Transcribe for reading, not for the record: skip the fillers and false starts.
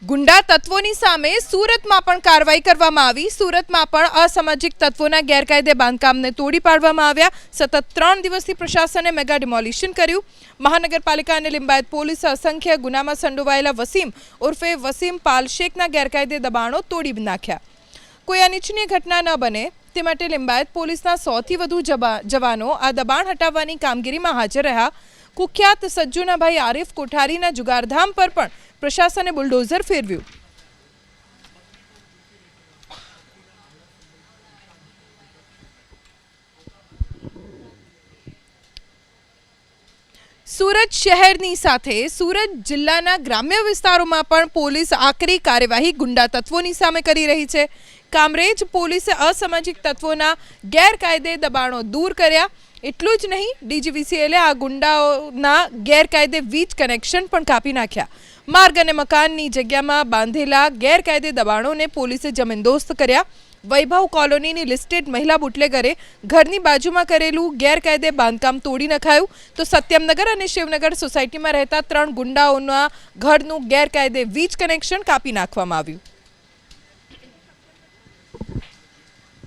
ગુંડા તત્વોની સામે સુરતમાં પણ કાર્યવાહી કરવામાં આવી। સુરતમાં પણ અસામાજિક તત્વોના ગેરકાયદે બાંધકામને તોડી પાડવામાં આવ્યા। સતત 3 દિવસથી પ્રશાસને મેગા ડિમોલિશન કર્યું। મહાનગરપાલિકા અને લિંબાયત પોલીસે અસંખ્ય ગુનામાં સંડોવાયેલા વસીમ ઉર્ફે વસીમ પાલશેખના ગેરકાયદે દબાણો તોડી નાખ્યા। કોઈ અનિચ્છનીય ઘટના ન બને તે માટે લિંબાયત પોલીસના 100થી વધુ જવાનો આ દબાણ હટાવવાની કામગીરીમાં હાજર રહ્યા। કુખ્યાત સજ્જુનાભાઈ આરિફ કોઠારીના જુગારધામ પર પણ પ્રશાસને બુલડોઝર ફેરવ્યું। સુરત શહેરની સાથે સુરત જિલ્લાના ગ્રામ્ય વિસ્તારોમાં પણ પોલીસ આકરી કાર્યવાહી ગુંડા તત્વોની સામે કરી રહી છે। કામરેજ પોલીસે અસામાજિક તત્વોના ગેરકાયદે દબાણો દૂર કર્યા। એટલું જ નહીં, ડીજીવીસીએલે આ ગુંડાઓના ગેરકાયદે વીજ કનેક્શન પણ કાપી નાખ્યા। માર્ગ અને મકાનની જગ્યામાં બાંધેલા ગેરકાયદે દબાણોને પોલીસે જમીનદોસ્ત કર્યા। વૈભવ કોલોનીની લિસ્ટેડ મહિલા બુટલેગરે ઘરની બાજુમાં કરેલું ગેરકાયદે બાંધકામ તોડી નખાયું, તો સત્યમનગર અને શિવનગર સોસાયટીમાં રહેતા 3 ગુંડાઓના ઘરનું ગેરકાયદે વીજ કનેક્શન કાપી નાખવામાં આવ્યું।